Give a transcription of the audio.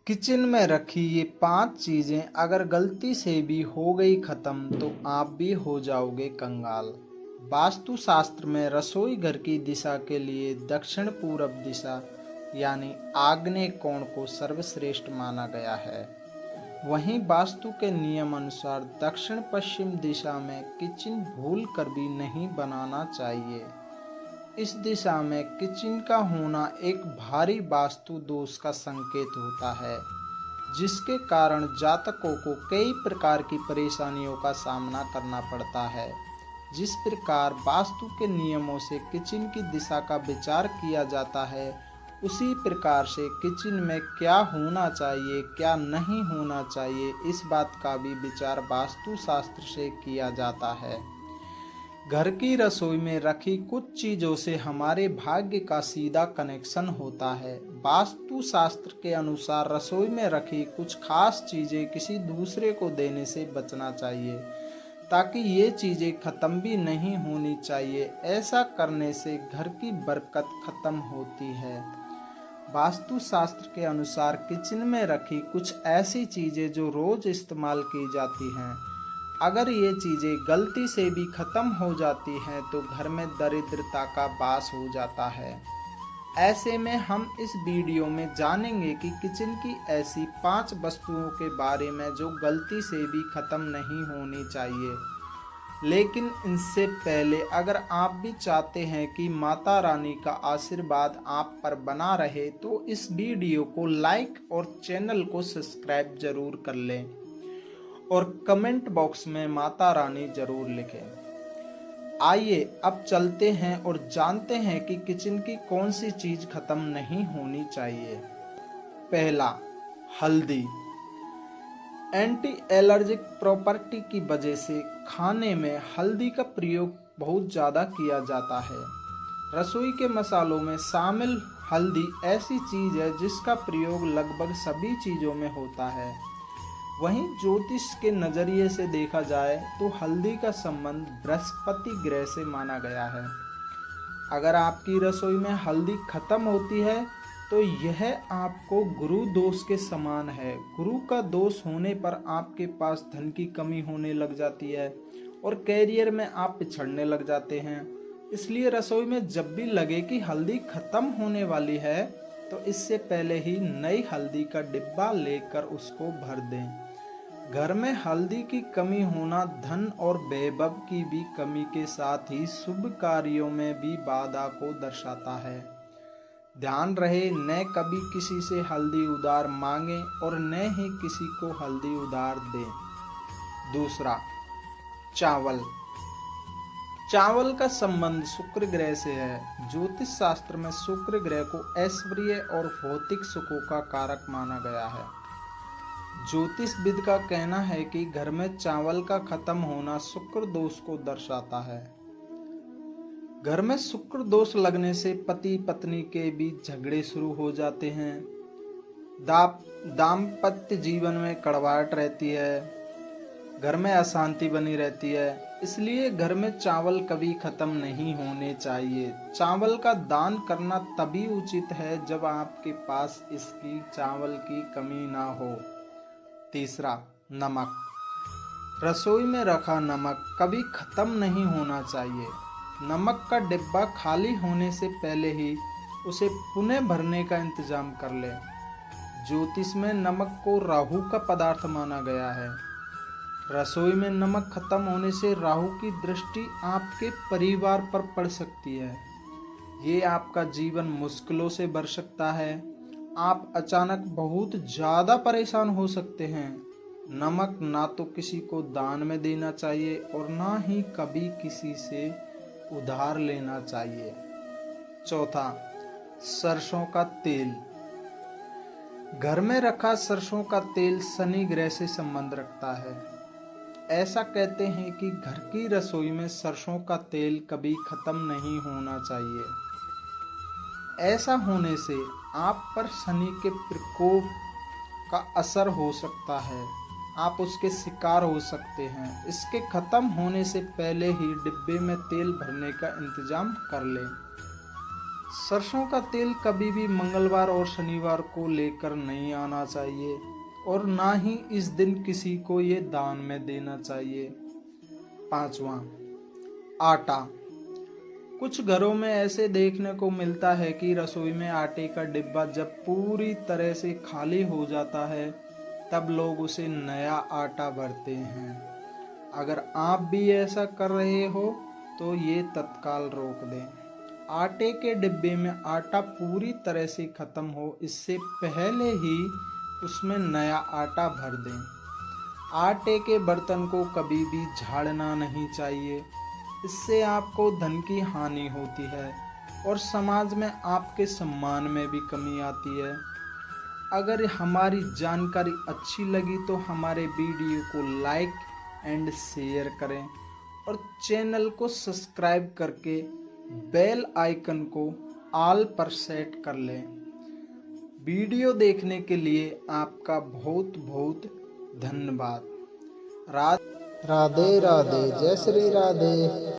Kitchen में रखी ये 5 चीजें अगर गलती से भी हो गई खत्म तो आप भी हो जाओगे कंगाल। वास्तु शास्त्र में रसोई घर की दिशा के लिए दक्षिण पूरब दिशा यानी आग्नेय कोण को सर्वश्रेष्ठ माना गया है। वहीं वास्तु के नियम अनुसार दक्षिण पश्चिम दिशा में किचन भूल कर भी नहीं बनाना चाहिए। इस दिशा में किचन का होना एक भारी वास्तु दोष का संकेत होता है, जिसके कारण जातकों को कई प्रकार की परेशानियों का सामना करना पड़ता है। जिस प्रकार वास्तु के नियमों से किचन की दिशा का विचार किया जाता है, उसी प्रकार से किचन में क्या होना चाहिए क्या नहीं होना चाहिए, इस बात का भी विचार वास्तु शास्त्र से किया जाता है। घर की रसोई में रखी कुछ चीजों से हमारे भाग्य का सीधा कनेक्शन होता है। वास्तु शास्त्र के अनुसार रसोई में रखी कुछ खास चीजें किसी दूसरे को देने से बचना चाहिए, ताकि ये चीजें खत्म भी नहीं होनी चाहिए। ऐसा करने से घर की बरकत खत्म होती है। वास्तु शास्त्र के अनुसार किचन में रखी कुछ ऐसी चीजें जो रोज इस्तेमाल की जाती हैं, अगर ये चीज़ें गलती से भी ख़त्म हो जाती हैं तो घर में दरिद्रता का वास हो जाता है। ऐसे में हम इस वीडियो में जानेंगे कि किचन की ऐसी 5 वस्तुओं के बारे में जो गलती से भी ख़त्म नहीं होनी चाहिए। लेकिन इनसे पहले अगर आप भी चाहते हैं कि माता रानी का आशीर्वाद आप पर बना रहे तो इस वीडियो को लाइक और चैनल को सब्सक्राइब जरूर कर लें और कमेंट बॉक्स में माता रानी जरूर लिखें। आइए अब चलते हैं और जानते हैं कि किचन की कौन सी चीज खत्म नहीं होनी चाहिए। पहला, हल्दी। एंटी एलर्जिक प्रॉपर्टी की वजह से खाने में हल्दी का प्रयोग बहुत ज़्यादा किया जाता है। रसोई के मसालों में शामिल हल्दी ऐसी चीज है जिसका प्रयोग लगभग सभी चीज़ों में होता है। वहीं ज्योतिष के नज़रिए से देखा जाए तो हल्दी का संबंध बृहस्पति ग्रह से माना गया है। अगर आपकी रसोई में हल्दी खत्म होती है तो यह आपको गुरु दोष के समान है। गुरु का दोष होने पर आपके पास धन की कमी होने लग जाती है और कैरियर में आप पिछड़ने लग जाते हैं। इसलिए रसोई में जब भी लगे कि हल्दी खत्म होने वाली है तो इससे पहले ही नई हल्दी का डिब्बा लेकर उसको भर दें। घर में हल्दी की कमी होना धन और वैभव की भी कमी के साथ ही शुभ कार्यों में भी बाधा को दर्शाता है। ध्यान रहे, न कभी किसी से हल्दी उधार मांगे और न ही किसी को हल्दी उधार दें। दूसरा, चावल। चावल का संबंध शुक्र ग्रह से है। ज्योतिष शास्त्र में शुक्र ग्रह को ऐश्वर्य और भौतिक सुखों का कारक माना गया है। ज्योतिषविद का कहना है कि घर में चावल का खत्म होना शुक्र दोष को दर्शाता है। घर में शुक्र दोष लगने से पति पत्नी के बीच झगड़े शुरू हो जाते हैं। दाम्पत्य जीवन में कड़वाहट रहती है। घर में अशांति बनी रहती है। इसलिए घर में चावल कभी खत्म नहीं होने चाहिए। चावल का दान करना तभी उचित है जब आपके पास इसकी चावल की कमी ना हो। तीसरा, नमक। रसोई में रखा नमक कभी खत्म नहीं होना चाहिए। नमक का डिब्बा खाली होने से पहले ही उसे पुनः भरने का इंतजाम कर लें। ज्योतिष में नमक को राहु का पदार्थ माना गया है। रसोई में नमक खत्म होने से राहु की दृष्टि आपके परिवार पर पड़ सकती है। ये आपका जीवन मुश्किलों से भर सकता है। आप अचानक बहुत ज़्यादा परेशान हो सकते हैं। नमक ना तो किसी को दान में देना चाहिए और ना ही कभी किसी से उधार लेना चाहिए। चौथा, सरसों का तेल। घर में रखा सरसों का तेल शनि ग्रह से संबंध रखता है। ऐसा कहते हैं कि घर की रसोई में सरसों का तेल कभी खत्म नहीं होना चाहिए। ऐसा होने से आप पर शनि के प्रकोप का असर हो सकता है। आप उसके शिकार हो सकते हैं। इसके खत्म होने से पहले ही डिब्बे में तेल भरने का इंतजाम कर लें। सरसों का तेल कभी भी मंगलवार और शनिवार को लेकर नहीं आना चाहिए और ना ही इस दिन किसी को ये दान में देना चाहिए। 5वां, आटा। कुछ घरों में ऐसे देखने को मिलता है कि रसोई में आटे का डिब्बा जब पूरी तरह से खाली हो जाता है तब लोग उसे नया आटा भरते हैं। अगर आप भी ऐसा कर रहे हो तो ये तत्काल रोक दें। आटे के डिब्बे में आटा पूरी तरह से खत्म हो इससे पहले ही उसमें नया आटा भर दें। आटे के बर्तन को कभी भी झाड़ना नहीं चाहिए, इससे आपको धन की हानि होती है और समाज में आपके सम्मान में भी कमी आती है। अगर हमारी जानकारी अच्छी लगी तो हमारे वीडियो को लाइक एंड शेयर करें और चैनल को सब्सक्राइब करके बेल आइकन को ऑल पर सेट कर लें। वीडियो देखने के लिए आपका बहुत बहुत धन्यवाद। राधे राधे, जय श्री राधे।